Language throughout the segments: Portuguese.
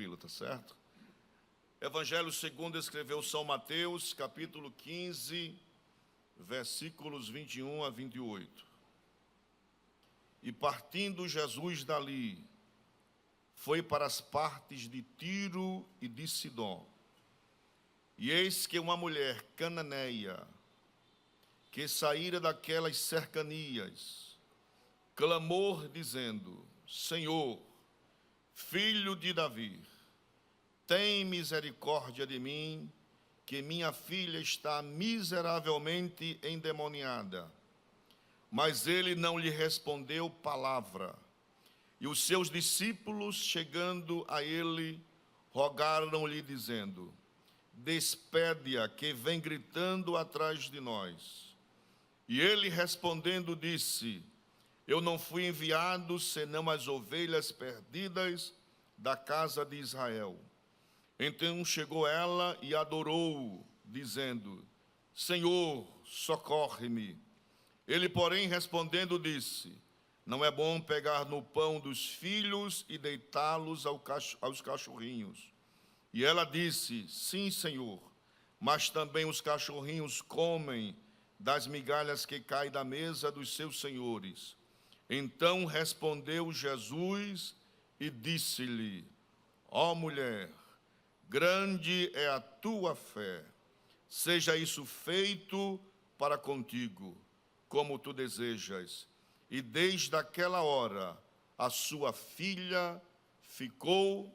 tranquilo, tá certo? Evangelho segundo escreveu São Mateus, capítulo 15, versículos 21 a 28. E partindo Jesus dali, foi para as partes de Tiro e de Sidom. E eis que uma mulher cananeia, que saíra daquelas cercanias, clamou dizendo: Senhor, filho de Davi, tem misericórdia de mim, que minha filha está miseravelmente endemoniada. Mas ele não lhe respondeu palavra. E os seus discípulos, chegando a ele, rogaram-lhe, dizendo: Despede-a, que vem gritando atrás de nós. E ele respondendo disse: Eu não fui enviado senão as ovelhas perdidas da casa de Israel. Então chegou ela e adorou, dizendo: Senhor, socorre-me. Ele, porém, respondendo, disse: Não é bom pegar no pão dos filhos e deitá-los aos cachorrinhos. E ela disse: Sim, Senhor, mas também os cachorrinhos comem das migalhas que caem da mesa dos seus senhores. Então respondeu Jesus e disse-lhe: Ó mulher, grande é a tua fé, seja isso feito para contigo, como tu desejas. E desde aquela hora a sua filha ficou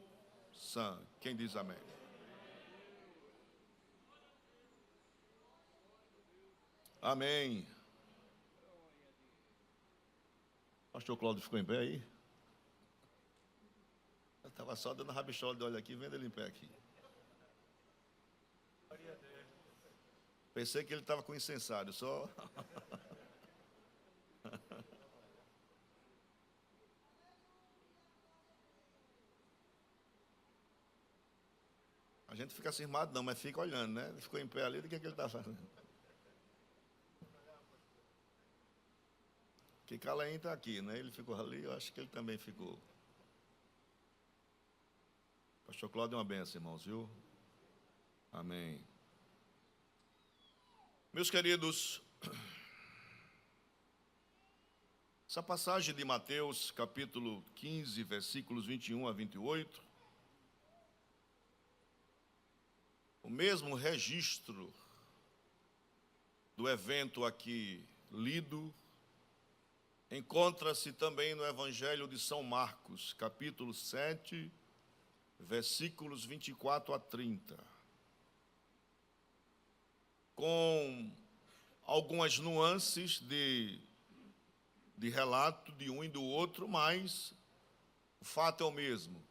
sã. Quem diz amém? Amém. Pastor Cláudio ficou em pé aí? Eu estava só dando rabichola de olho aqui, vendo ele em pé aqui. Pensei que ele estava com incensário, só. A gente fica cismado não, mas fica olhando, né? Ele ficou em pé ali, do que ele está fazendo? Que Calaim está aqui, né? Ele ficou ali, eu acho que ele também ficou. Pastor Cláudio é uma benção, irmãos, viu? Amém. Meus queridos, essa passagem de Mateus, capítulo 15, versículos 21 a 28, o mesmo registro do evento aqui lido, encontra-se também no Evangelho de São Marcos, capítulo 7, versículos 24 a 30. Com algumas nuances de relato de um e do outro, mas o fato é o mesmo.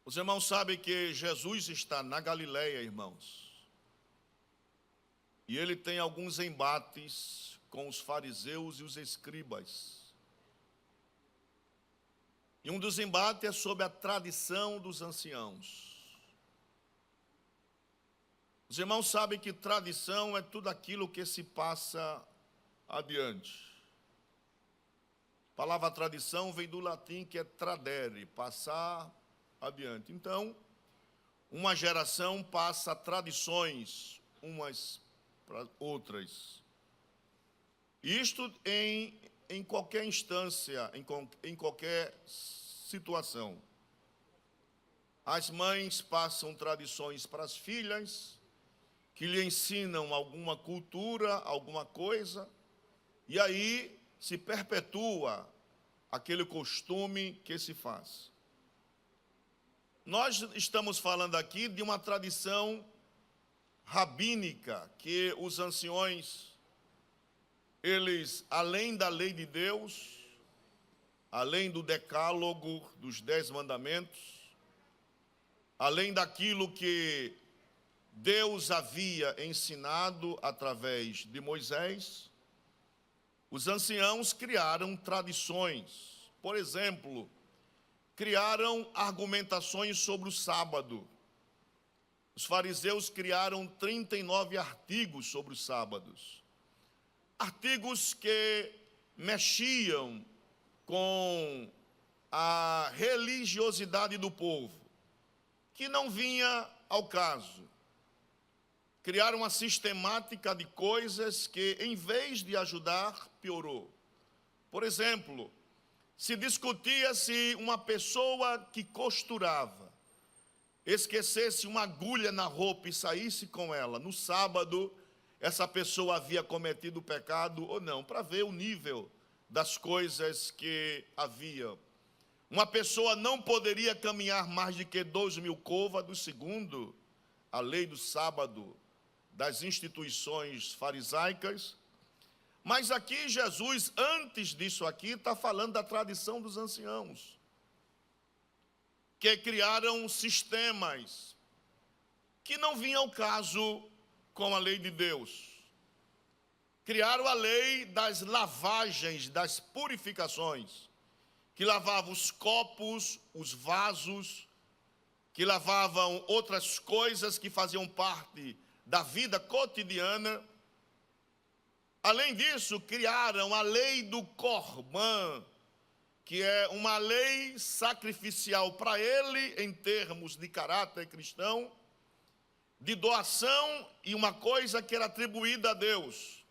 Os irmãos sabem que Jesus está na Galileia, irmãos. E ele tem alguns embates com os fariseus e os escribas. E um dos embates é sobre a tradição dos anciãos. Os irmãos sabem que tradição é tudo aquilo que se passa adiante. A palavra tradição vem do latim, que é tradere, passar adiante. Então, uma geração passa tradições umas para outras. Isto em qualquer instância, em qualquer situação. As mães passam tradições para as filhas, que lhe ensinam alguma cultura, alguma coisa, e aí se perpetua aquele costume que se faz. Nós estamos falando aqui de uma tradição rabínica, que os anciões, eles, além da lei de Deus, além do decálogo dos 10 mandamentos, além daquilo que Deus havia ensinado através de Moisés, os anciãos criaram tradições. Por exemplo, criaram argumentações sobre o sábado. Os fariseus criaram 39 artigos sobre os sábados. Artigos que mexiam com a religiosidade do povo, que não vinha ao caso. Criaram uma sistemática de coisas que, em vez de ajudar, piorou. Por exemplo, se discutia se uma pessoa que costurava esquecesse uma agulha na roupa e saísse com ela no sábado, essa pessoa havia cometido pecado ou não, para ver o nível das coisas que havia. Uma pessoa não poderia caminhar mais de que 2.000 côvados, segundo a lei do sábado das instituições farisaicas. Mas aqui Jesus, antes disso aqui, está falando da tradição dos anciãos, que criaram sistemas que não vinham ao caso com a lei de Deus. Criaram a lei das lavagens, das purificações, que lavavam os copos, os vasos, que lavavam outras coisas que faziam parte da vida cotidiana. Além disso, criaram a lei do Corbã, que é uma lei sacrificial para ele, em termos de caráter cristão, de doação, e uma coisa que era atribuída a Deus.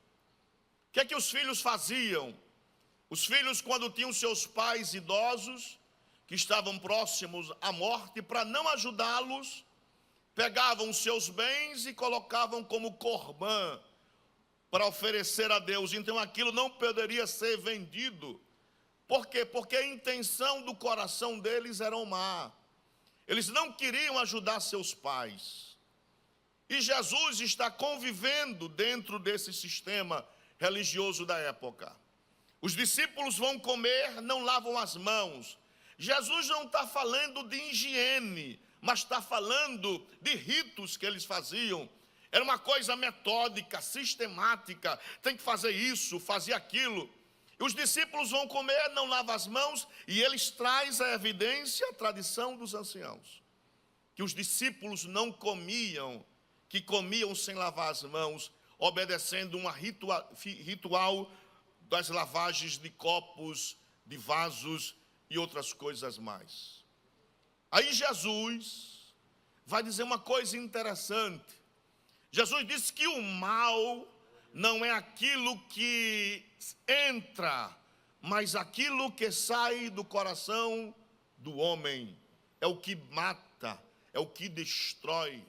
O que é que os filhos faziam? Os filhos, quando tinham seus pais idosos, que estavam próximos à morte, para não ajudá-los, pegavam seus bens e colocavam como corbã, para oferecer a Deus. Então aquilo não poderia ser vendido. Por quê? Porque a intenção do coração deles era má. Eles não queriam ajudar seus pais. E Jesus está convivendo dentro desse sistema religioso da época. Os discípulos vão comer, não lavam as mãos. Jesus não está falando de higiene, mas está falando de ritos que eles faziam. Era uma coisa metódica, sistemática, tem que fazer isso, fazer aquilo. E os discípulos vão comer, não lavam as mãos, e eles trazem a evidência, a tradição dos anciãos, que os discípulos não comiam, que comiam sem lavar as mãos, obedecendo um ritual das lavagens de copos, de vasos e outras coisas mais. Aí Jesus vai dizer uma coisa interessante. Jesus disse que o mal não é aquilo que entra, mas aquilo que sai do coração do homem. É o que mata, é o que destrói.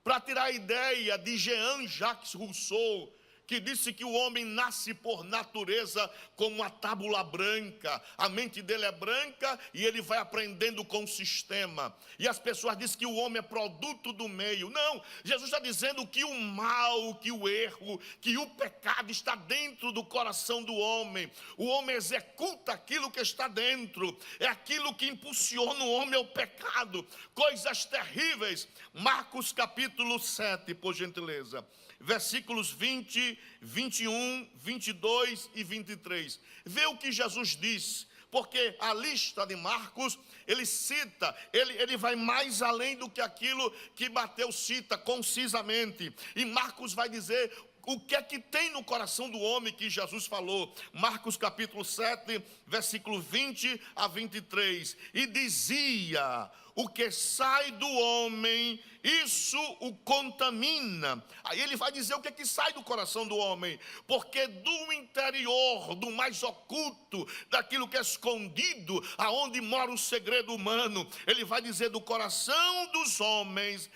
Para tirar a ideia de Jean-Jacques Rousseau, que disse que o homem nasce por natureza como uma tábula branca, a mente dele é branca e ele vai aprendendo com o sistema, e as pessoas dizem que o homem é produto do meio. Não, Jesus está dizendo que o mal, que o erro, que o pecado está dentro do coração do homem. O homem executa aquilo que está dentro, é aquilo que impulsiona o homem ao pecado, coisas terríveis. Marcos capítulo 7, por gentileza, versículos 20, 21, 22 e 23. Vê o que Jesus diz, porque a lista de Marcos, ele cita, ele vai mais além do que aquilo que Mateus cita concisamente. E Marcos vai dizer o que é que tem no coração do homem que Jesus falou. Marcos capítulo 7, versículo 20 a 23. E dizia: o que sai do homem, isso o contamina. Aí ele vai dizer o que é que sai do coração do homem, porque do interior, do mais oculto, daquilo que é escondido, aonde mora o segredo humano, ele vai dizer do coração dos homens,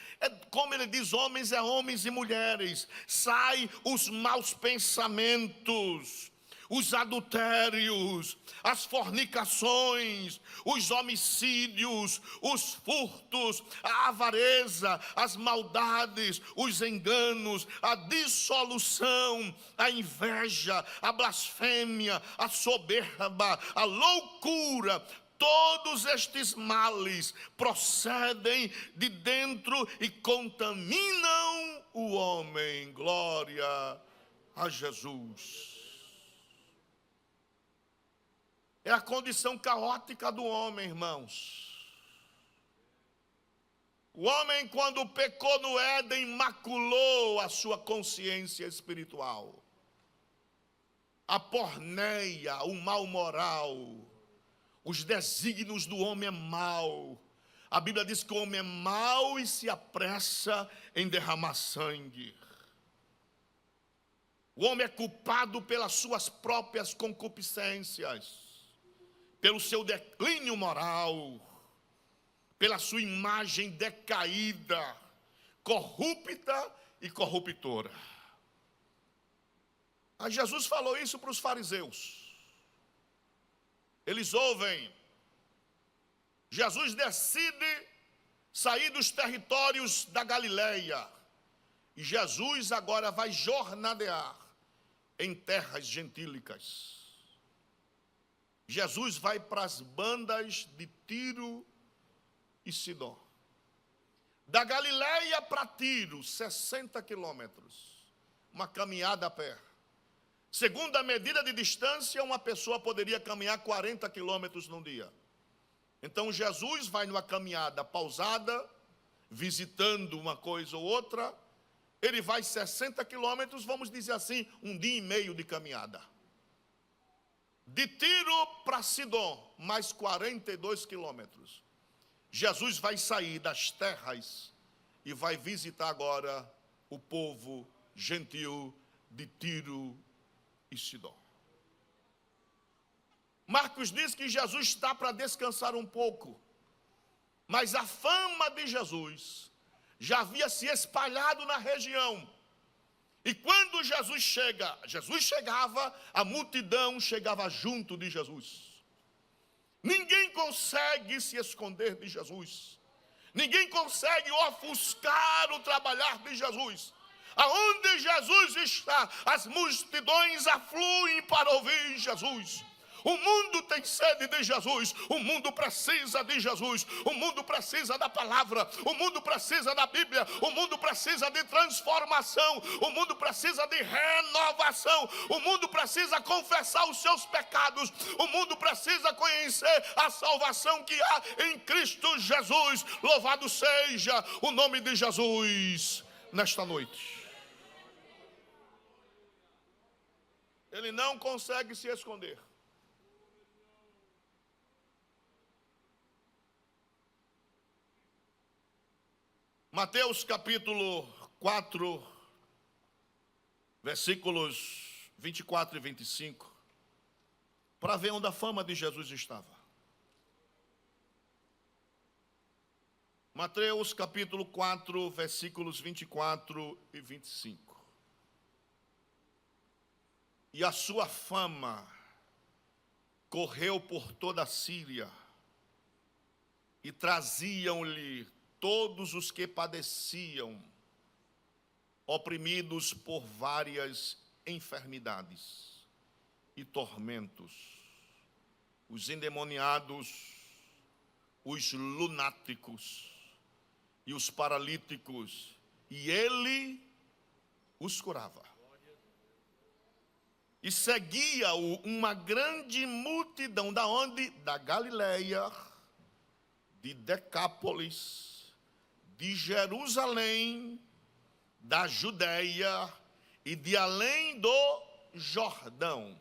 como ele diz, homens é homens e mulheres, sai os maus pensamentos, os adultérios, as fornicações, os homicídios, os furtos, a avareza, as maldades, os enganos, a dissolução, a inveja, a blasfêmia, a soberba, a loucura. Todos estes males procedem de dentro e contaminam o homem. Glória a Jesus. É a condição caótica do homem, irmãos. O homem, quando pecou no Éden, maculou a sua consciência espiritual. A porneia, o mal moral, Os desígnios do homem é mau. A Bíblia diz que o homem é mau e se apressa em derramar sangue. O homem é culpado pelas suas próprias concupiscências, pelo seu declínio moral, pela sua imagem decaída, corrupta e corruptora. Aí Jesus falou isso para os fariseus. Eles ouvem. Jesus decide sair dos territórios da Galileia. E Jesus agora vai jornadear em terras gentílicas. Jesus vai para as bandas de Tiro e Sidom. Da Galileia para Tiro, 60 quilômetros. Uma caminhada a pé. Segundo a medida de distância, uma pessoa poderia caminhar 40 quilômetros num dia. Então Jesus vai numa caminhada pausada, visitando uma coisa ou outra. Ele vai 60 quilômetros, vamos dizer assim, um dia e meio de caminhada. De Tiro para Sidom, mais 42 quilômetros. Jesus vai sair das terras e vai visitar agora o povo gentil de Tiro e Sidom. Marcos diz que Jesus está para descansar um pouco, mas a fama de Jesus já havia se espalhado na região. E quando Jesus chegava, a multidão chegava junto de Jesus. Ninguém consegue se esconder de Jesus. Ninguém consegue ofuscar o trabalhar de Jesus. Aonde Jesus está, as multidões afluem para ouvir Jesus. O mundo tem sede de Jesus, o mundo precisa de Jesus, o mundo precisa da palavra, o mundo precisa da Bíblia, o mundo precisa de transformação, o mundo precisa de renovação, o mundo precisa confessar os seus pecados, o mundo precisa conhecer a salvação que há em Cristo Jesus. Louvado seja o nome de Jesus nesta noite. Ele não consegue se esconder. Mateus capítulo 4, versículos 24 e 25, para ver onde a fama de Jesus estava. Mateus capítulo 4, versículos 24 e 25. E a sua fama correu por toda a Síria, e traziam-lhe todos os que padeciam, oprimidos por várias enfermidades e tormentos, os endemoniados, os lunáticos e os paralíticos, e ele os curava. E seguia-o uma grande multidão, da onde? Da Galileia, de Decápolis, de Jerusalém, da Judéia e de além do Jordão.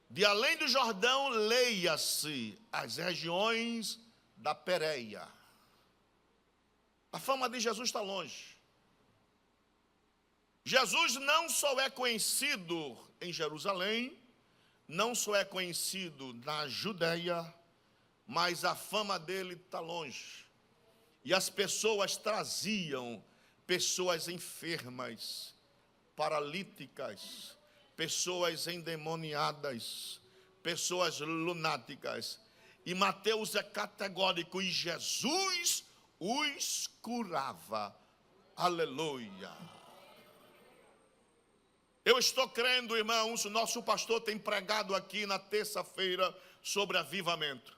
De além do Jordão, leia-se as regiões da Pérea. A fama de Jesus está longe. Jesus não só é conhecido em Jerusalém, não só é conhecido na Judéia, mas a fama dele está longe. E as pessoas traziam pessoas enfermas, paralíticas, pessoas endemoniadas, pessoas lunáticas. E Mateus é categórico, e Jesus os curava. Aleluia. Eu estou crendo, irmãos, o nosso pastor tem pregado aqui na terça-feira sobre avivamento.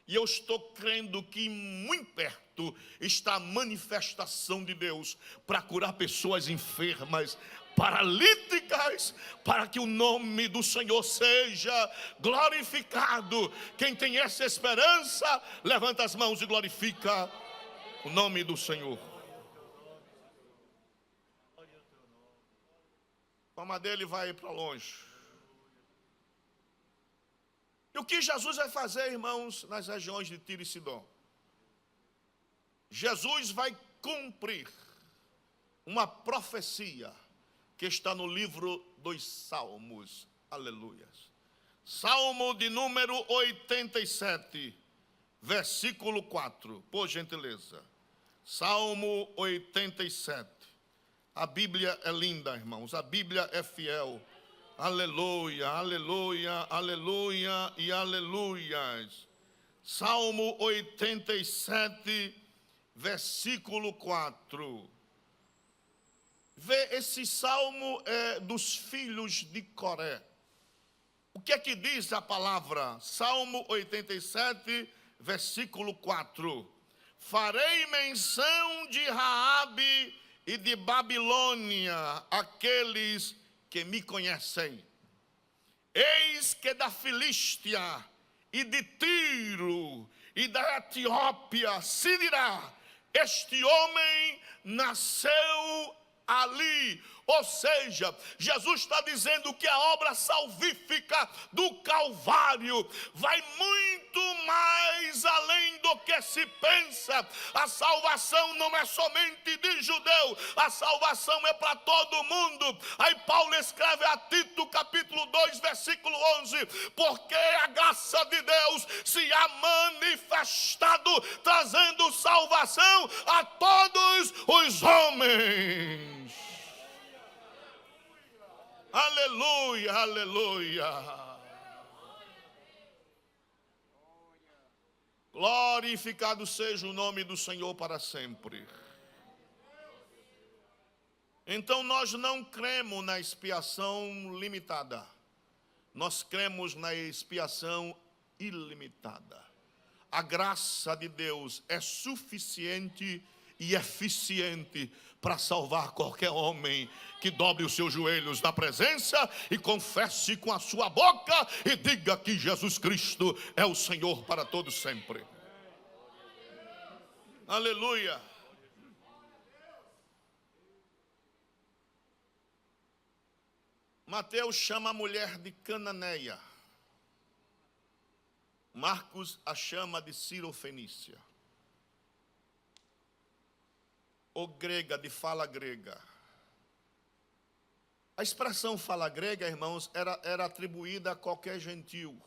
E eu estou crendo que muito perto está a manifestação de Deus para curar pessoas enfermas, paralíticas, para que o nome do Senhor seja glorificado. Quem tem essa esperança, levanta as mãos e glorifica o nome do Senhor. A fama dele vai para longe. E o que Jesus vai fazer, irmãos, nas regiões de Tiro e Sidom? Jesus vai cumprir uma profecia que está no livro dos Salmos. Aleluia. Salmo de número 87, versículo 4, por gentileza. Salmo 87. A Bíblia é linda, irmãos, a Bíblia é fiel. Aleluia, aleluia, aleluia e aleluias. Salmo 87, versículo 4. Vê, esse salmo é dos filhos de Coré. O que é que diz a palavra? Salmo 87, versículo 4. Farei menção de Raabe e de Babilônia, aqueles que me conhecem. Eis que da Filístia e de Tiro e da Etiópia se dirá: este homem nasceu ali. Ou seja, Jesus está dizendo que a obra salvífica do Calvário vai muito mais além do que se pensa. A salvação não é somente de judeu, a salvação é para todo mundo. Aí Paulo escreve a Tito capítulo 2, versículo 11: porque a graça de Deus se há manifestado, trazendo salvação a todos os homens. Aleluia, aleluia. Glorificado seja o nome do Senhor para sempre. Então nós não cremos na expiação limitada. Nós cremos na expiação ilimitada. A graça de Deus é suficiente e eficiente para salvar qualquer homem que dobre os seus joelhos na presença e confesse com a sua boca e diga que Jesus Cristo é o Senhor para todos sempre. Aleluia. Mateus chama a mulher de Cananeia. Marcos a chama de Cirofenícia, ou grega, de fala grega. A expressão fala grega, irmãos, era atribuída a qualquer gentil.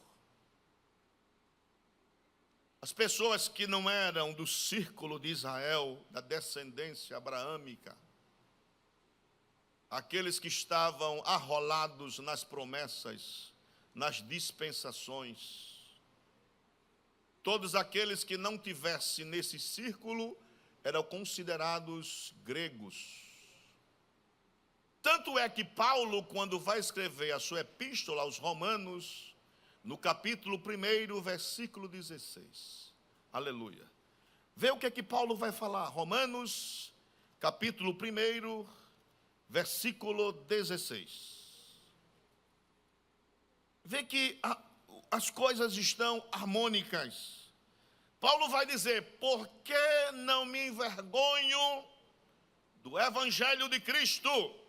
As pessoas que não eram do círculo de Israel, da descendência abraâmica, aqueles que estavam arrolados nas promessas, nas dispensações, todos aqueles que não tivessem nesse círculo eram considerados gregos. Tanto é que Paulo, quando vai escrever a sua epístola aos Romanos, no capítulo 1, versículo 16. Aleluia. Vê o que é que Paulo vai falar. Romanos, capítulo 1, versículo 16. Vê que as coisas estão harmônicas. Paulo vai dizer: por que não me envergonho do Evangelho de Cristo?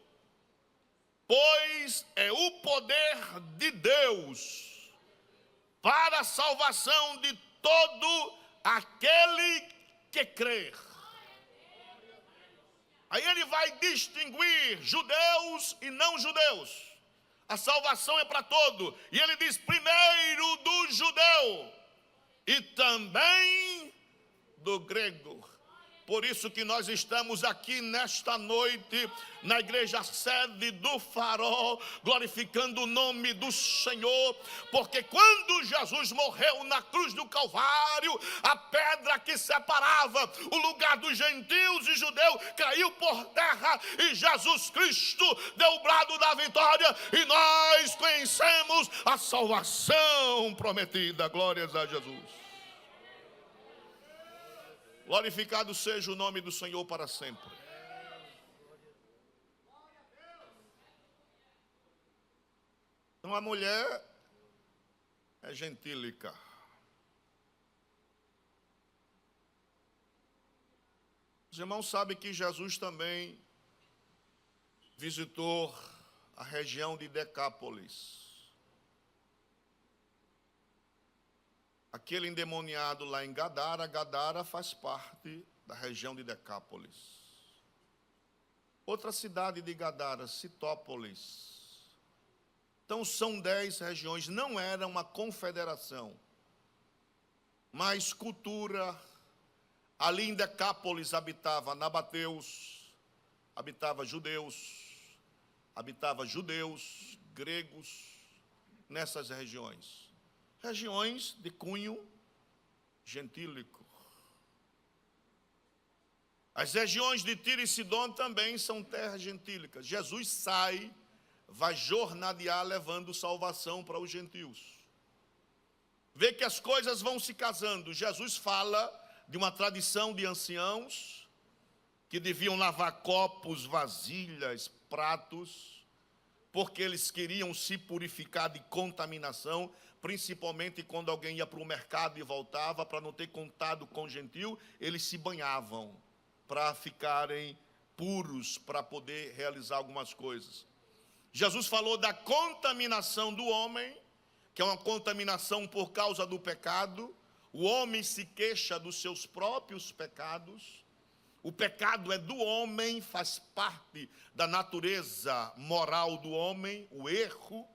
Pois é o poder de Deus para a salvação de todo aquele que crer. Aí ele vai distinguir judeus e não judeus. A salvação é para todo. E ele diz: primeiro do judeu e também do grego. Por isso que nós estamos aqui nesta noite, na igreja sede do Farol, glorificando o nome do Senhor, porque quando Jesus morreu na cruz do Calvário, a pedra que separava o lugar dos gentios e judeus caiu por terra, e Jesus Cristo deu o brado da vitória, e nós conhecemos a salvação prometida. Glórias a Jesus. Glorificado seja o nome do Senhor para sempre. Então a mulher é gentílica. Os irmãos sabem que Jesus também visitou a região de Decápolis. aquele endemoniado lá em Gadara. Gadara faz parte da região de Decápolis. Outra cidade de Gadara, Citópolis. Então são 10 regiões, não era uma confederação, mas cultura. Ali em Decápolis habitava nabateus, habitava judeus, gregos, nessas regiões. Regiões de cunho gentílico. As regiões de Tiro e Sidom também são terras gentílicas. Jesus sai, vai jornadear levando salvação para os gentios. Vê que as coisas vão se casando. Jesus fala de uma tradição de anciãos que deviam lavar copos, vasilhas, pratos, porque eles queriam se purificar de contaminação, principalmente quando alguém ia para o mercado e voltava, para não ter contato com o gentil, eles se banhavam para ficarem puros, para poder realizar algumas coisas. Jesus falou da contaminação do homem, que é uma contaminação por causa do pecado. O homem se queixa dos seus próprios pecados. O pecado é do homem, faz parte da natureza moral do homem, o erro.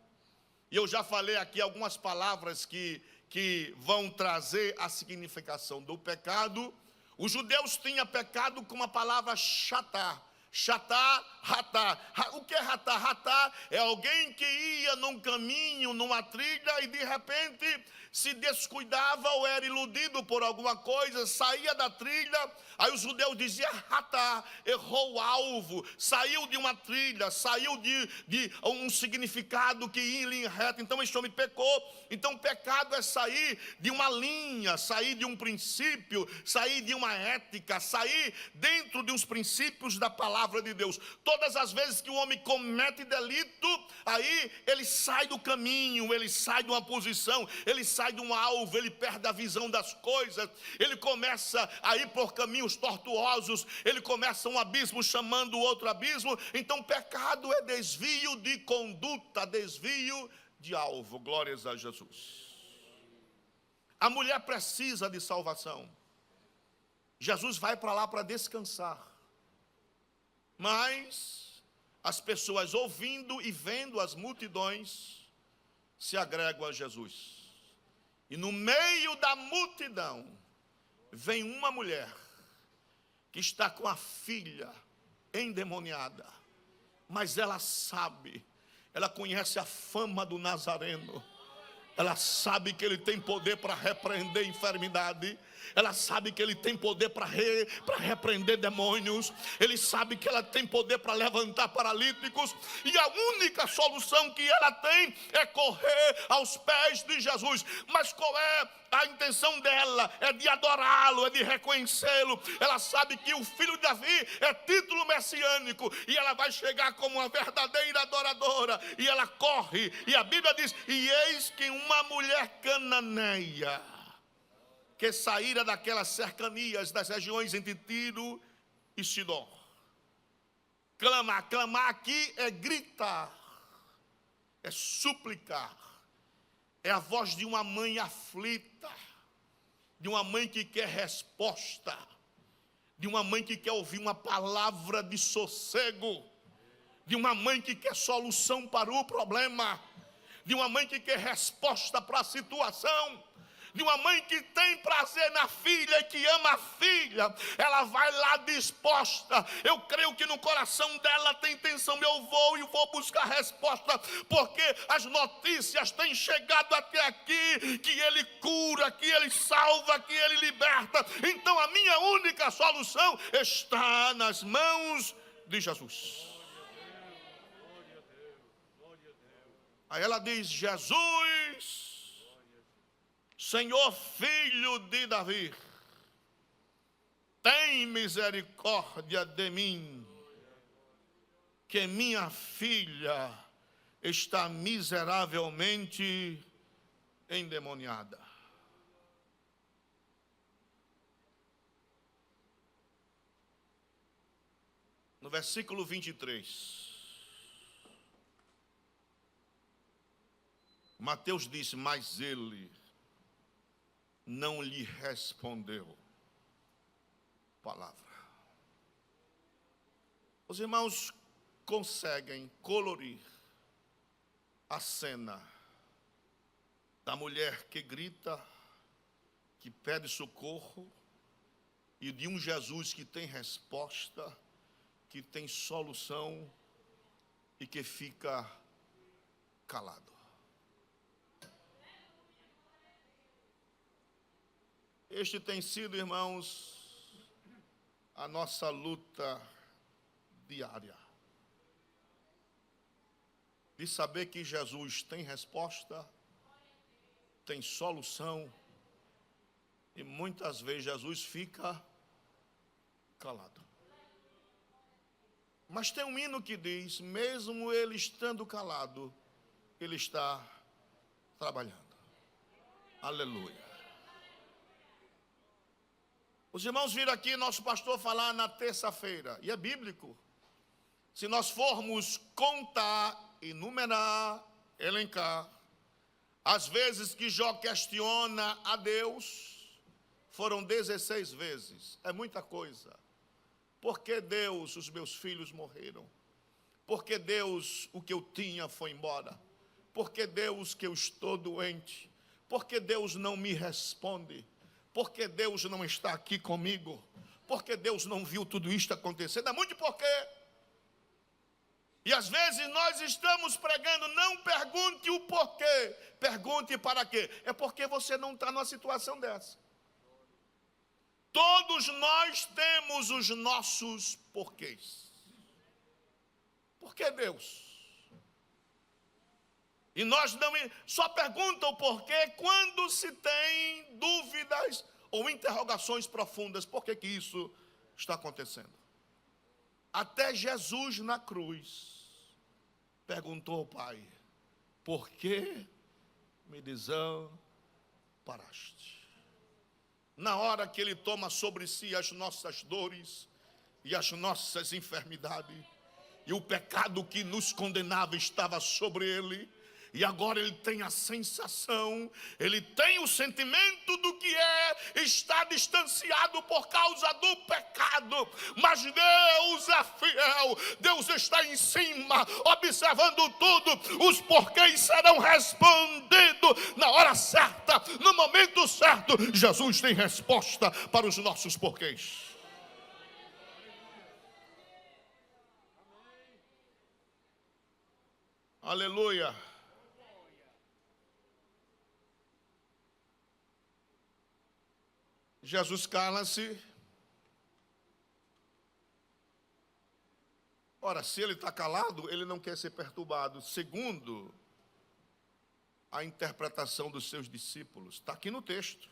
E eu já falei aqui algumas palavras que vão trazer a significação do pecado. Os judeus tinham pecado com a palavra chatá. Chatá, ratá. O que é ratá? Ratá é alguém que ia num caminho, numa trilha, e de repente se descuidava ou era iludido por alguma coisa, saía da trilha. Aí os judeus diziam ratá, errou o alvo, saiu de uma trilha, saiu de um significado que ia em linha reta. Então esse homem pecou. Então pecado é sair de uma linha, sair de um princípio, sair de uma ética, sair dentro de uns princípios da palavra de Deus. Todas as vezes que o homem comete delito, aí ele sai do caminho, ele sai de uma posição, ele sai de um alvo, ele perde a visão das coisas, ele começa a ir por caminhos tortuosos, ele começa um abismo chamando outro abismo. Então pecado é desvio de conduta, desvio de alvo. Glórias a Jesus. A mulher precisa de salvação. Jesus vai para lá para descansar. Mas as pessoas ouvindo e vendo as multidões se agregam a Jesus. E no meio da multidão vem uma mulher que está com a filha endemoniada. Mas ela sabe, ela conhece a fama do Nazareno. Ela sabe que ele tem poder para repreender enfermidade. Ela sabe que ele tem poder para repreender demônios. Ele sabe que ela tem poder para levantar paralíticos. E a única solução que ela tem é correr aos pés de Jesus. Mas qual é a intenção dela? É de adorá-lo, é de reconhecê-lo. Ela sabe que o filho de Davi é título messiânico. E ela vai chegar como uma verdadeira adoradora. E ela corre. E a Bíblia diz: e eis que uma mulher cananeia, que saíra daquelas cercanias das regiões entre Tiro e Sidom. Clamar aqui é gritar, é suplicar, é a voz de uma mãe aflita, de uma mãe que quer resposta, de uma mãe que quer ouvir uma palavra de sossego, de uma mãe que quer solução para o problema, de uma mãe que quer resposta para a situação, de uma mãe que tem prazer na filha e que ama a filha. Ela vai lá disposta. Eu creio que no coração dela tem intenção: eu vou buscar resposta, porque as notícias têm chegado até aqui, que ele cura, que ele salva, que ele liberta. Então a minha única solução está nas mãos de Jesus. Aí ela diz: Jesus, Senhor, filho de Davi, tem misericórdia de mim, que minha filha está miseravelmente endemoniada. No versículo 23, Mateus disse: mas ele, não lhe respondeu palavra. Os irmãos conseguem colorir a cena da mulher que grita, que pede socorro, e de um Jesus que tem resposta, que tem solução e que fica calado. Este tem sido, irmãos, a nossa luta diária. De saber que Jesus tem resposta, tem solução, e muitas vezes Jesus fica calado. Mas tem um hino que diz, mesmo ele estando calado, ele está trabalhando. Aleluia. Os irmãos viram aqui nosso pastor falar na terça-feira, e é bíblico. Se nós formos contar, enumerar, elencar, as vezes que Jó questiona a Deus, foram 16 vezes. É muita coisa. Por que Deus, os meus filhos morreram? Por que Deus, o que eu tinha foi embora? Por que Deus, que eu estou doente? Por que Deus não me responde? Por que Deus não está aqui comigo? Por que Deus não viu tudo isto acontecendo? É muito porquê. E às vezes nós estamos pregando, não pergunte o porquê, pergunte para quê. É porque você não está numa situação dessa. Todos nós temos os nossos porquês. Por que Deus? E nós não só perguntam o porquê quando se tem dúvidas ou interrogações profundas. Por que isso está acontecendo? Até Jesus na cruz perguntou ao Pai, por que me desamparaste? Na hora que Ele toma sobre si as nossas dores e as nossas enfermidades, e o pecado que nos condenava estava sobre Ele, e agora ele tem a sensação, ele tem o sentimento do que é estar distanciado por causa do pecado. Mas Deus é fiel, Deus está em cima, observando tudo. Os porquês serão respondidos na hora certa, no momento certo. Jesus tem resposta para os nossos porquês. Aleluia. Jesus cala-se. Ora, se ele está calado, ele não quer ser perturbado. Segundo a interpretação dos seus discípulos, está aqui no texto.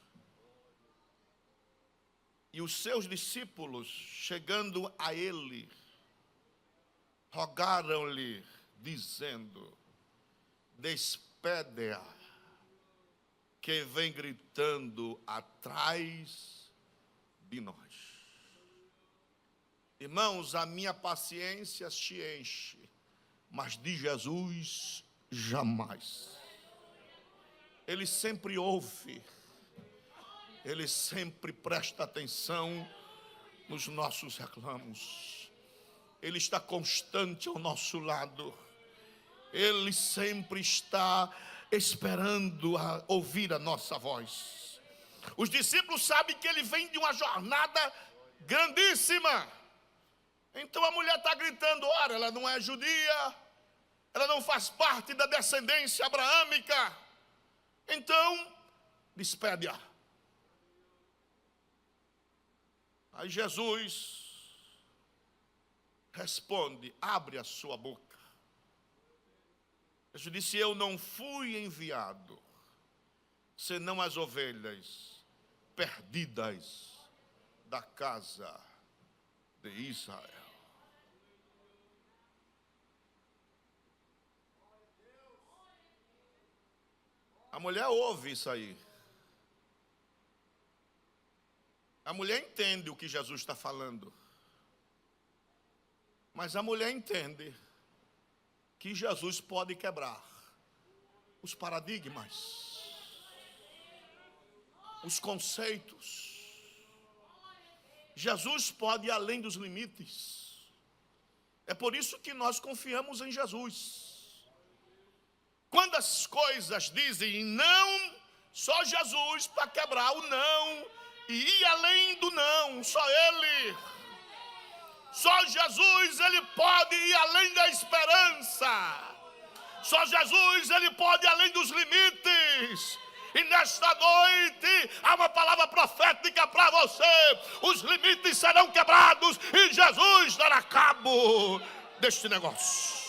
E os seus discípulos, chegando a ele, rogaram-lhe, dizendo, despede-a, que vem gritando atrás de nós. Irmãos, a minha paciência se enche, mas de Jesus jamais. Ele sempre ouve, ele sempre presta atenção nos nossos reclamos. Ele está constante ao nosso lado. Ele sempre está esperando a ouvir a nossa voz. Os discípulos sabem que ele vem de uma jornada grandíssima. Então a mulher está gritando, ora, ela não é judia, ela não faz parte da descendência abraâmica. Então, despede-a. Aí Jesus responde, abre a sua boca. Jesus disse, eu não fui enviado, senão as ovelhas perdidas da casa de Israel. A mulher ouve isso aí. A mulher entende o que Jesus está falando. Mas a mulher entende que Jesus pode quebrar os paradigmas. os conceitos. Jesus pode ir além dos limites. É por isso que nós confiamos em Jesus. Quando as coisas dizem não, só Jesus para quebrar o não e ir além do não, só Ele. Só Jesus, Ele pode ir além da esperança. Só Jesus, Ele pode ir além dos limites. E nesta noite há uma palavra profética para você. Os limites serão quebrados e Jesus dará cabo deste negócio.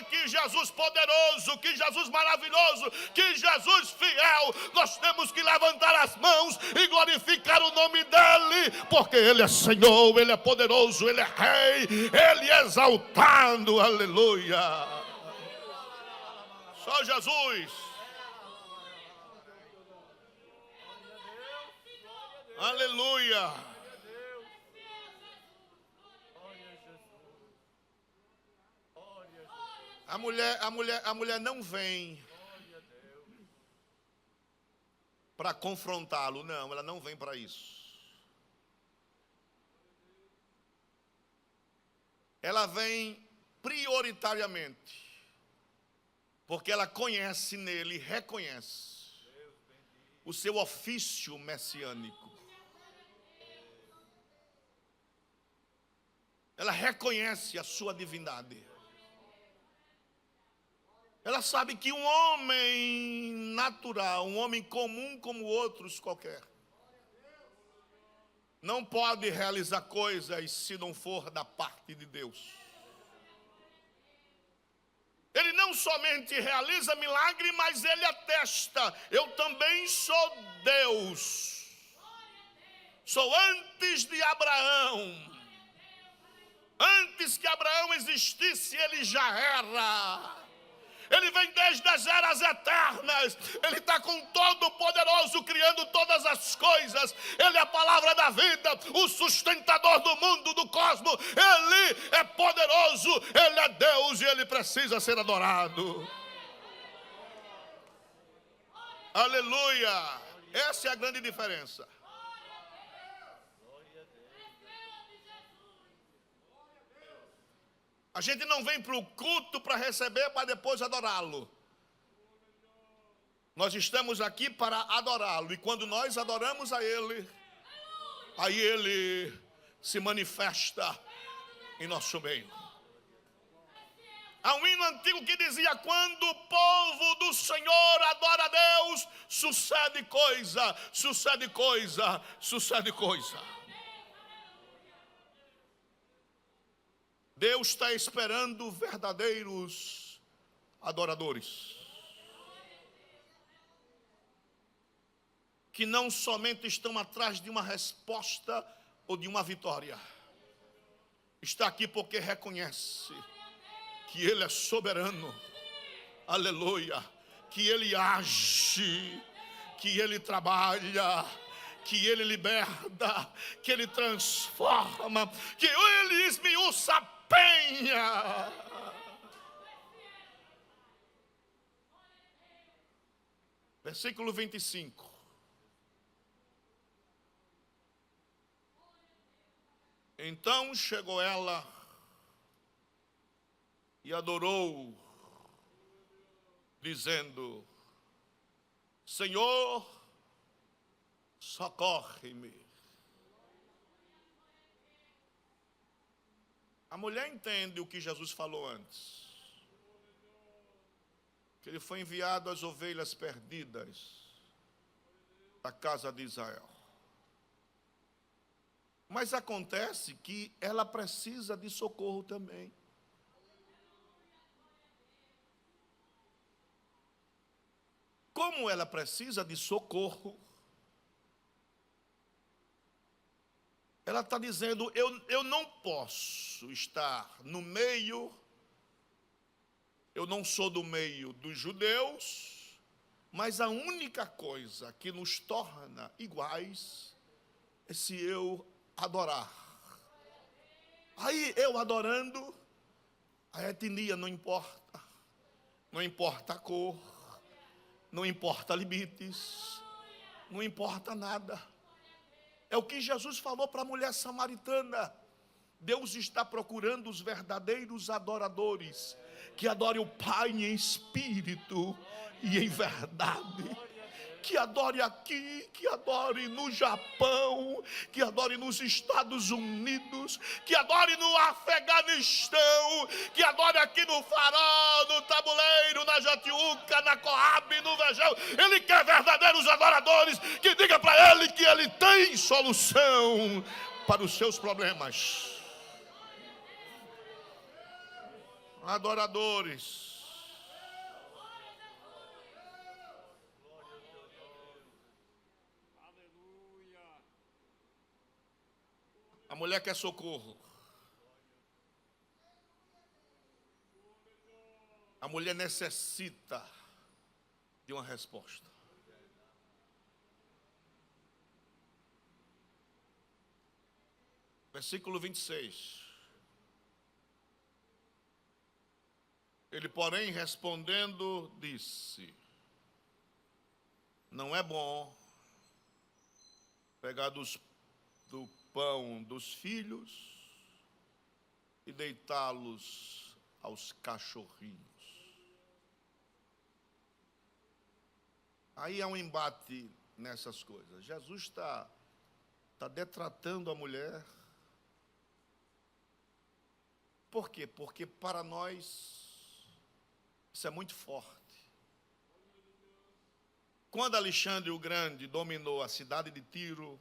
Que Jesus poderoso, que Jesus maravilhoso, que Jesus fiel. Nós temos que levantar as mãos e glorificar o nome dEle, porque Ele é Senhor, Ele é poderoso, Ele é Rei, Ele é exaltado, aleluia. Só Jesus. Aleluia. A mulher não vem para confrontá-lo, não, ela não vem para isso. Ela vem prioritariamente porque ela conhece nele, reconhece o seu ofício messiânico. Ela reconhece a sua divindade. Ela sabe que um homem natural, um homem comum como outros qualquer, não pode realizar coisas se não for da parte de Deus. Ele não somente realiza milagre, mas ele atesta: eu também sou Deus. Sou antes de Abraão. Antes que Abraão existisse, ele já era. Ele vem desde as eras eternas. Ele está com todo o poderoso, criando todas as coisas. Ele é a palavra da vida, o sustentador do mundo, do cosmos. Ele é poderoso, Ele é Deus e Ele precisa ser adorado. Aleluia. Essa é a grande diferença. A gente não vem para o culto para receber, para depois adorá-lo. Nós estamos aqui para adorá-lo. E quando nós adoramos a Ele, aí Ele se manifesta em nosso meio. Há um hino antigo que dizia: quando o povo do Senhor adora a Deus, sucede coisa, sucede coisa, sucede coisa. Deus está esperando verdadeiros adoradores, que não somente estão atrás de uma resposta ou de uma vitória. Está aqui porque reconhece que Ele é soberano, aleluia, que Ele age, que Ele trabalha, que Ele liberta, que Ele transforma, que Ele esmiuça a penha. Versículo 25. Então chegou ela e adorou, dizendo: Senhor, socorre-me. A mulher entende o que Jesus falou antes, que Ele foi enviado às ovelhas perdidas da casa de Israel. Mas acontece que ela precisa de socorro também. Como ela precisa de socorro, ela está dizendo: eu não posso estar no meio, eu não sou do meio dos judeus, mas a única coisa que nos torna iguais é se eu adorar. Aí eu adorando, a etnia não importa, não importa a cor, não importa limites, não importa nada. É o que Jesus falou para a mulher samaritana. Deus está procurando os verdadeiros adoradores, que adorem o Pai em espírito e em verdade. Que adore aqui, que adore no Japão, que adore nos Estados Unidos, que adore no Afeganistão, que adore aqui no Farol, no Tabuleiro, na Jatiuca, na Coab, no Vejão. Ele quer verdadeiros adoradores, que diga para ele que ele tem solução para os seus problemas. Adoradores. A mulher quer socorro. A mulher necessita de uma resposta. Versículo 26. Ele, porém, respondendo, disse: não é bom pegar do pão dos filhos e deitá-los aos cachorrinhos. Aí há um embate nessas coisas. Jesus está detratando a mulher. Por quê? Porque para nós isso é muito forte. Quando Alexandre o Grande dominou a cidade de Tiro,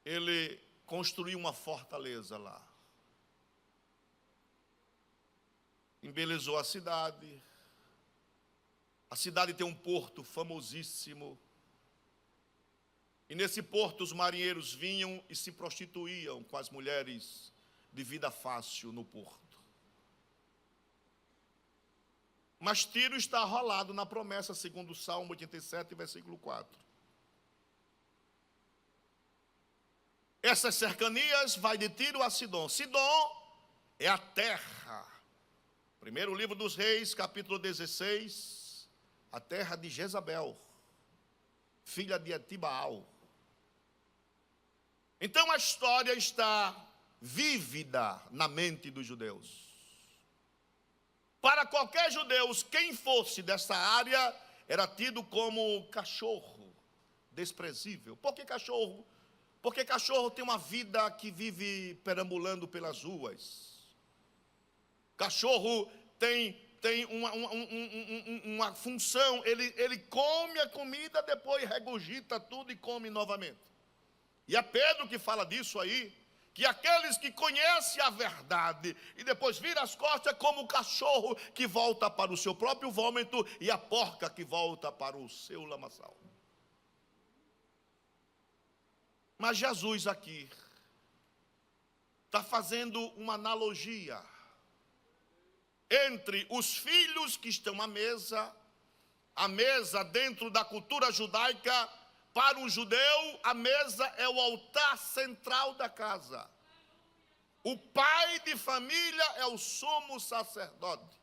ele construiu uma fortaleza lá. Embelezou a cidade. A cidade tem um porto famosíssimo. E nesse porto os marinheiros vinham e se prostituíam com as mulheres de vida fácil no porto. Mas Tiro está arrolado na promessa, segundo o Salmo 87, versículo 4. Essas cercanias vai de Tiro a Sidom. Sidom é a terra. Primeiro livro dos Reis, capítulo 16, a terra de Jezabel, filha de Etibaal. Então a história está vívida na mente dos judeus. Para qualquer judeu, quem fosse dessa área era tido como cachorro desprezível. Por que cachorro? Porque cachorro tem uma vida que vive perambulando pelas ruas. Cachorro tem uma função, ele come a comida, depois regurgita tudo e come novamente. E é Pedro que fala disso aí, que aqueles que conhecem a verdade e depois viram as costas, como o cachorro que volta para o seu próprio vômito e a porca que volta para o seu lamaçal. Mas Jesus aqui está fazendo uma analogia entre os filhos que estão à mesa. A mesa dentro da cultura judaica, para um judeu, a mesa é o altar central da casa. O pai de família é o sumo sacerdote.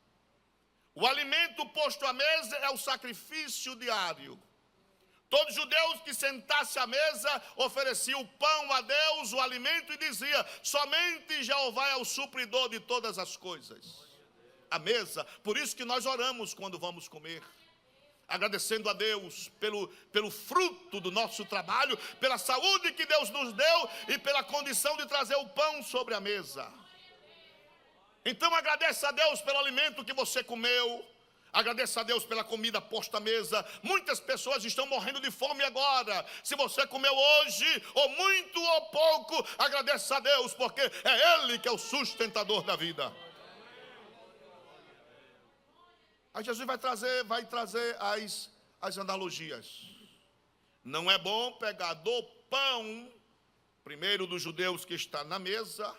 O alimento posto à mesa é o sacrifício diário. Todos os judeus que sentassem à mesa ofereciam o pão a Deus, o alimento, e dizia: somente Jeová é o supridor de todas as coisas. A mesa, por isso que nós oramos quando vamos comer, agradecendo a Deus pelo fruto do nosso trabalho, pela saúde que Deus nos deu e pela condição de trazer o pão sobre a mesa. Então agradeça a Deus pelo alimento que você comeu, agradeça a Deus pela comida posta à mesa. Muitas pessoas estão morrendo de fome agora. Se você comeu hoje, ou muito ou pouco, agradeça a Deus, porque é Ele que é o sustentador da vida. Aí Jesus vai trazer as analogias. Não é bom pegar do pão, primeiro dos judeus que está na mesa,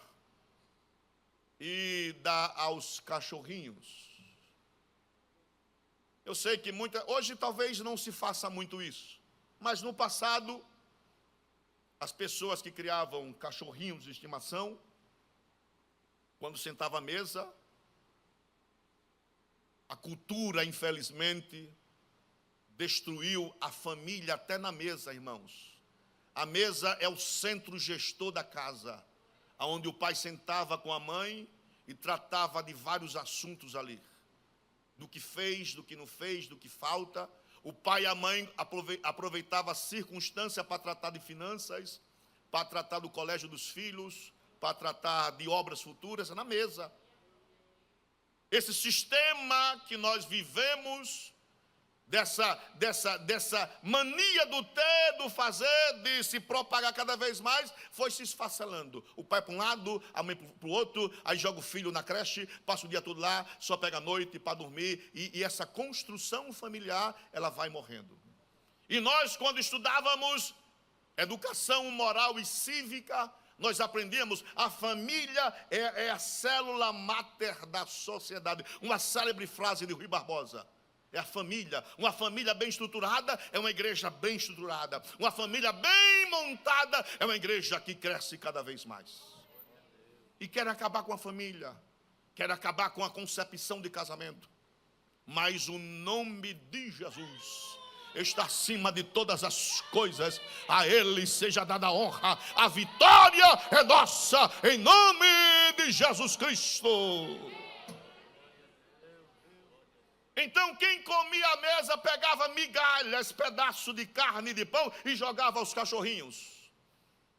e dar aos cachorrinhos. Eu sei que hoje talvez não se faça muito isso, mas no passado, as pessoas que criavam cachorrinhos de estimação, quando sentavam à mesa, a cultura, infelizmente, destruiu a família até na mesa, irmãos. A mesa é o centro gestor da casa, onde o pai sentava com a mãe e tratava de vários assuntos ali. Do que fez, do que não fez, do que falta. O pai e a mãe aproveitavam a circunstância para tratar de finanças, para tratar do colégio dos filhos, para tratar de obras futuras, na mesa. Esse sistema que nós vivemos, dessa mania do ter, do fazer, de se propagar cada vez mais, foi se esfacelando. O pai para um lado, a mãe para o outro, aí joga o filho na creche, passa o dia todo lá, só pega a noite para dormir, e essa construção familiar, ela vai morrendo. E nós, quando estudávamos educação moral e cívica, nós aprendemos, a família é a célula máter da sociedade. Uma célebre frase de Rui Barbosa. É a família. Uma família bem estruturada é uma igreja bem estruturada. Uma família bem montada é uma igreja que cresce cada vez mais. E quer acabar com a família, quer acabar com a concepção de casamento. Mas o nome de Jesus está acima de todas as coisas. A Ele seja dada a honra. A vitória é nossa, em nome de Jesus Cristo. Então quem comia à mesa pegava migalhas, pedaço de carne e de pão e jogava aos cachorrinhos.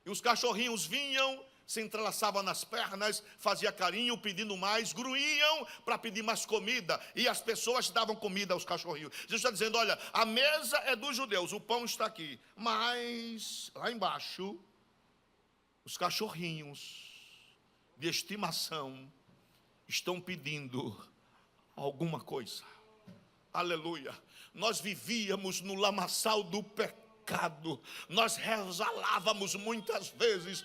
E os cachorrinhos vinham, se entrelaçavam nas pernas, fazia carinho, pedindo mais, gruíam para pedir mais comida. E as pessoas davam comida aos cachorrinhos. Jesus está dizendo, olha, a mesa é dos judeus, o pão está aqui. Mas lá embaixo, os cachorrinhos de estimação estão pedindo alguma coisa. Aleluia. Nós vivíamos no lamaçal do pecado. Nós resvalávamos muitas vezes.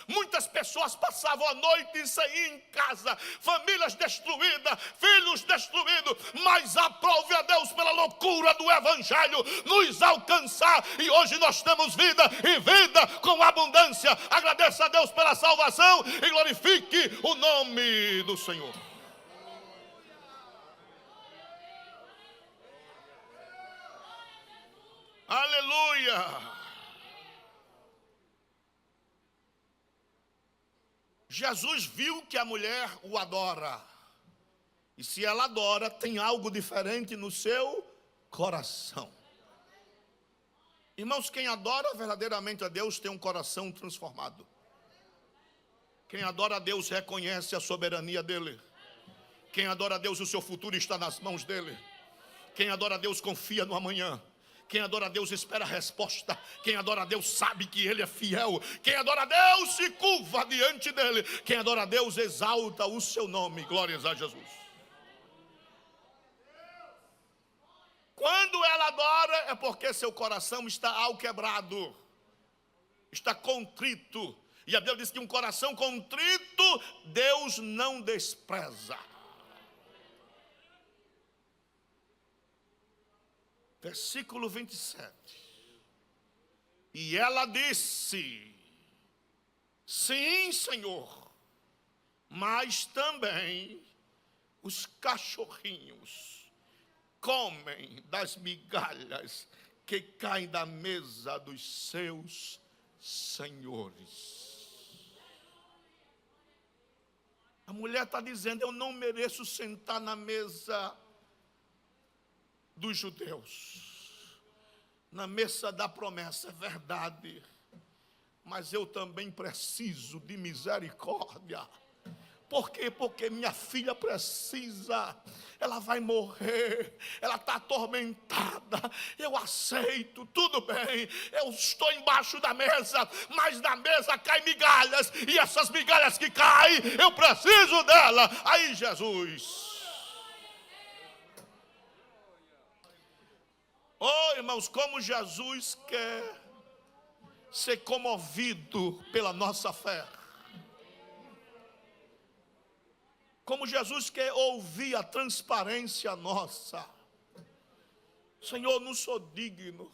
Muitas pessoas passavam a noite sem ir em casa. Famílias destruídas, filhos destruídos. Mas aprove a Deus pela loucura do Evangelho nos alcançar. E hoje nós temos vida e vida com abundância. Agradeça a Deus pela salvação e glorifique o nome do Senhor. Aleluia! Jesus viu que a mulher o adora. E se ela adora, tem algo diferente no seu coração. Irmãos, quem adora verdadeiramente a Deus tem um coração transformado. Quem adora a Deus reconhece a soberania dEle. Quem adora a Deus, o seu futuro está nas mãos dEle. Quem adora a Deus confia no amanhã. Quem adora a Deus espera a resposta. Quem adora a Deus sabe que Ele é fiel. Quem adora a Deus se curva diante dEle. Quem adora a Deus exalta o seu nome. Glórias a Jesus. Quando ela adora é porque seu coração está alquebrado. Está contrito. E a Bíblia diz que um coração contrito Deus não despreza. Versículo 27. E ela disse: sim, Senhor, mas também os cachorrinhos comem das migalhas que caem da mesa dos seus senhores. A mulher está dizendo, eu não mereço sentar na mesa dos judeus, na mesa da promessa, é verdade, mas eu também preciso de misericórdia. Por quê? Porque minha filha precisa, ela vai morrer, ela está atormentada, eu aceito, tudo bem, eu estou embaixo da mesa, mas da mesa caem migalhas, e essas migalhas que caem, eu preciso dela. Aí Jesus, oh irmãos, como Jesus quer ser comovido pela nossa fé. Como Jesus quer ouvir a transparência nossa. Senhor, não sou digno.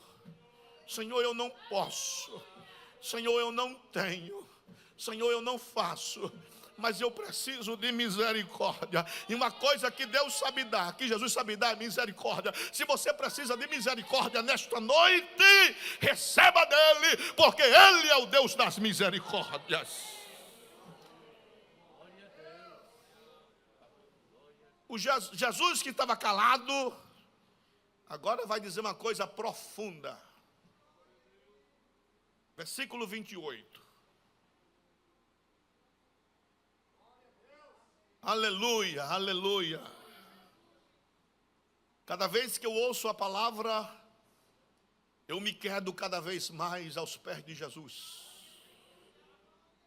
Senhor, eu não posso. Senhor, eu não tenho. Senhor, eu não faço. mas eu preciso de misericórdia. E uma coisa que Deus sabe dar, que Jesus sabe dar, é misericórdia. Se você precisa de misericórdia nesta noite, receba dele, porque ele é o Deus das misericórdias. O Jesus que estava calado, agora vai dizer uma coisa profunda. Versículo 28. Aleluia, aleluia. Cada vez que eu ouço a palavra, eu me quedo cada vez mais aos pés de Jesus.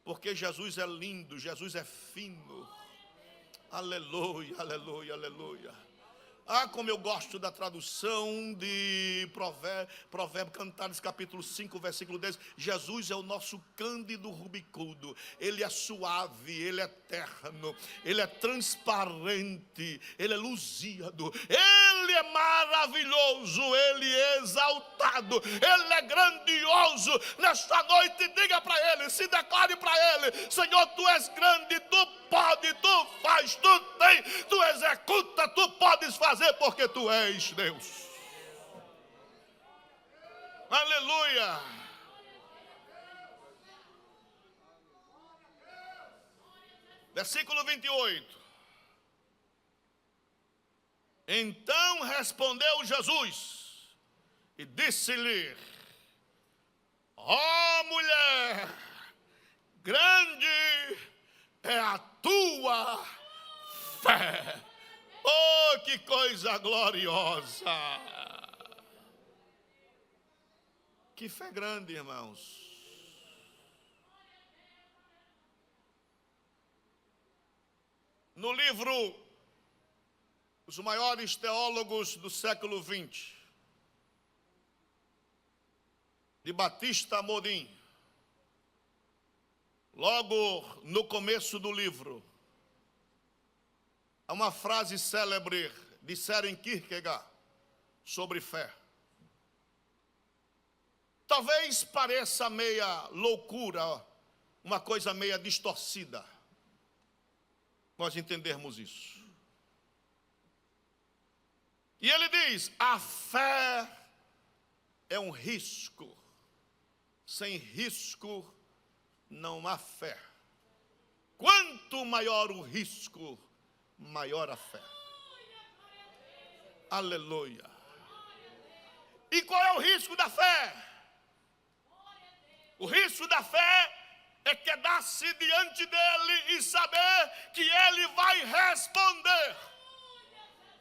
Porque Jesus é lindo, Jesus é fino. Aleluia, aleluia, aleluia. Ah, como eu gosto da tradução de Provérbio Cantares, capítulo 5, versículo 10. Jesus é o nosso Cândido Rubicudo. Ele é suave, ele é terno, ele é transparente, ele é luzíado, ele é maravilhoso, ele é exaltado, ele é grandioso. Nesta noite, diga para ele, se declare para ele: Senhor, tu és grande, tu pode, tu faz, tu tem, tu executa, tu podes fazer, porque tu és Deus. Aleluia. Versículo 28. Então respondeu Jesus e disse-lhe: ó mulher, grande é a tua fé. Oh, que coisa gloriosa! Que fé grande, irmãos. No livro Os Maiores Teólogos do Século XX, de Batista Amorim, logo no começo do livro, há uma frase célebre de Søren Kierkegaard sobre fé. Talvez pareça meia loucura, uma coisa meia distorcida, nós entendermos isso. E ele diz: a fé é um risco, sem risco não há fé. Quanto maior o risco, maior a fé. Aleluia. E qual é o risco da fé? O risco da fé é quedar-se diante dele e saber que ele vai responder.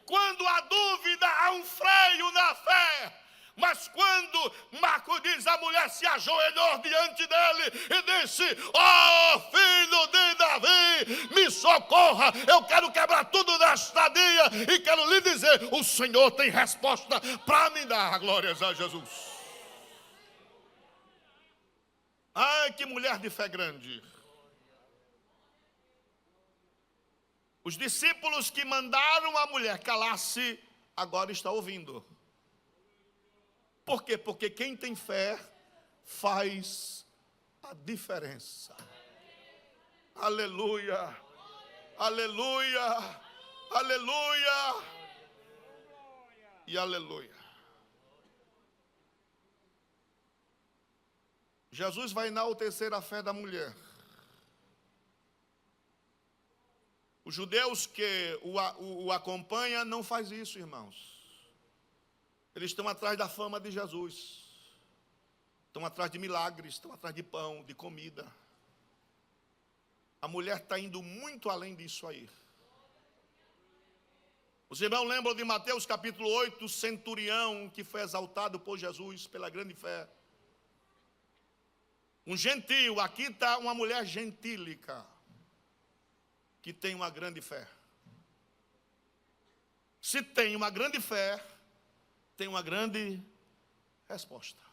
Quando há dúvida, há um freio na fé. Mas quando Marcos diz, a mulher se ajoelhou diante dele e disse: ó filho de Davi, me socorra, eu quero quebrar tudo nesta dia e quero lhe dizer, o Senhor tem resposta para me dar. Glórias a Jesus. Ai, que mulher de fé grande. Os discípulos que mandaram a mulher calar-se, agora está ouvindo. Por quê? Porque quem tem fé faz a diferença. Aleluia, aleluia, aleluia e aleluia. Jesus vai enaltecer a fé da mulher. Os judeus que o acompanham não faz isso, irmãos. Eles estão atrás da fama de Jesus. Estão atrás de milagres, estão atrás de pão, de comida. A mulher está indo muito além disso aí. Os irmãos lembram de Mateus capítulo 8, o centurião que foi exaltado por Jesus pela grande fé. Um gentil, aqui está uma mulher gentílica, que tem uma grande fé. Se tem uma grande fé, tem uma grande resposta.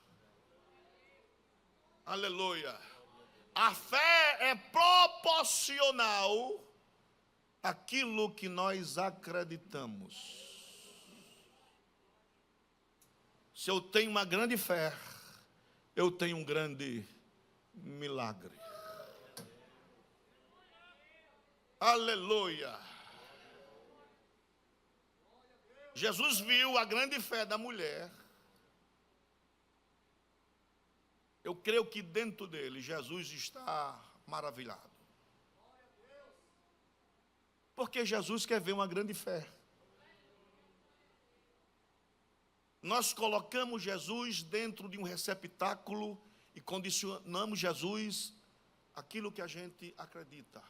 Aleluia. A fé é proporcional àquilo que nós acreditamos. Se eu tenho uma grande fé, eu tenho um grande milagre. Aleluia. Jesus viu a grande fé da mulher. Eu creio que dentro dele Jesus está maravilhado. Porque Jesus quer ver uma grande fé. Nós colocamos Jesus dentro de um receptáculo e condicionamos Jesus àquilo que a gente acredita.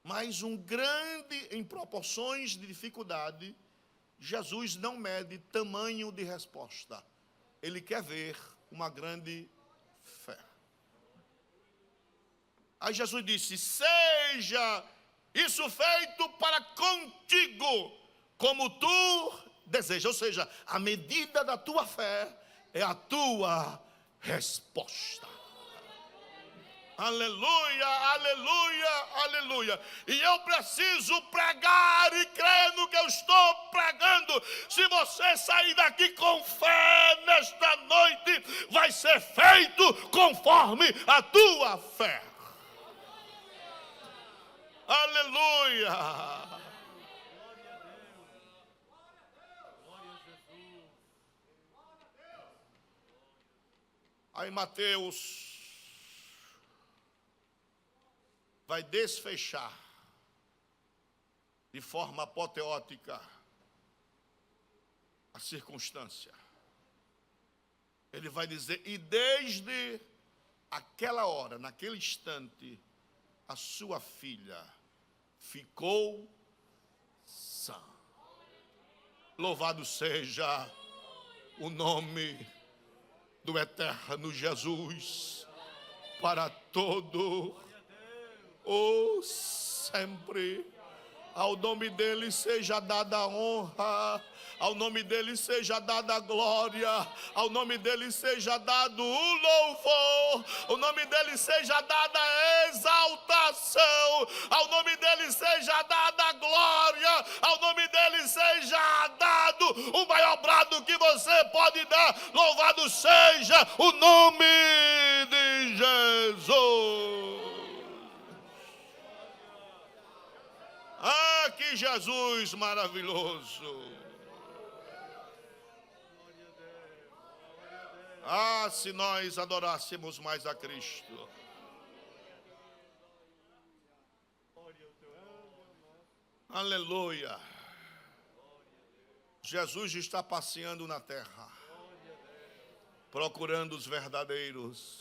Mas um grande, em proporções de dificuldade, Jesus não mede tamanho de resposta. Ele quer ver uma grande fé. Aí Jesus disse: seja isso feito para contigo, como tu desejas. Ou seja, a medida da tua fé é a tua resposta. Aleluia, aleluia, aleluia. E eu preciso pregar e crer no que eu estou pregando. Se você sair daqui com fé nesta noite, vai ser feito conforme a tua fé. Aleluia. Aí Mateus vai desfechar de forma apoteótica a circunstância. Ele vai dizer: e desde aquela hora, naquele instante, a sua filha ficou sã. Louvado seja o nome do eterno Jesus, para todo o sempre. Ao nome dele seja dada a honra, ao nome dele seja dada a glória, ao nome dele seja dado o louvor, ao nome dele seja dada a exaltação, ao nome dele seja dada a glória, ao nome dele seja dado o maior brado que você pode dar. Louvado seja o nome de Jesus. Ah, que Jesus maravilhoso. Ah, se nós adorássemos mais a Cristo. Aleluia. Jesus está passeando na terra, procurando os verdadeiros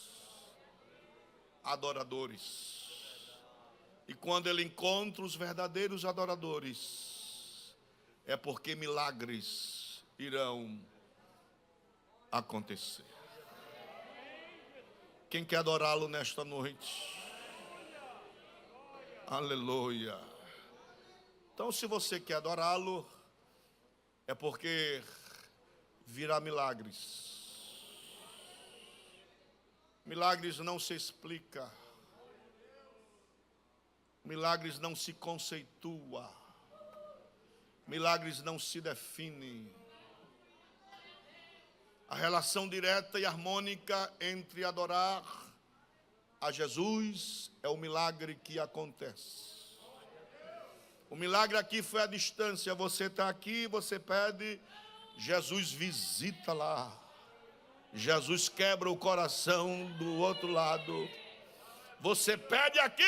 adoradores. E quando ele encontra os verdadeiros adoradores, é porque milagres irão acontecer. Quem quer adorá-lo nesta noite? Aleluia. Então, se você quer adorá-lo, é porque virá milagres. Milagres não se explica. Milagres não se conceitua. Milagres não se define. A relação direta e harmônica entre adorar a Jesus é o milagre que acontece. O milagre aqui foi a distância. Você está aqui, você pede, Jesus visita lá. Jesus quebra o coração do outro lado. Você pede aqui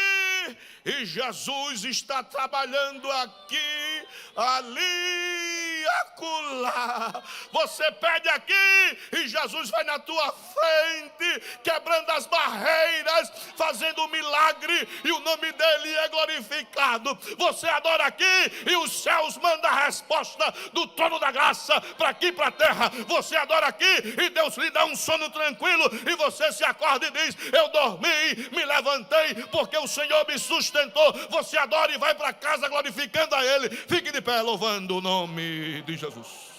e Jesus está trabalhando aqui, ali, acolá. Você pede aqui e Jesus vai na tua frente, quebrando as barreiras, fazendo um milagre e o nome dele é glorificado. Você adora aqui e os céus mandam a resposta do trono da graça para aqui, para a terra. Você adora aqui e Deus lhe dá um sono tranquilo e você se acorda e diz: eu dormi, me levantei porque o Senhor me sustentou. Você adora e vai para casa glorificando a Ele. Fique de pé louvando o nome de Jesus.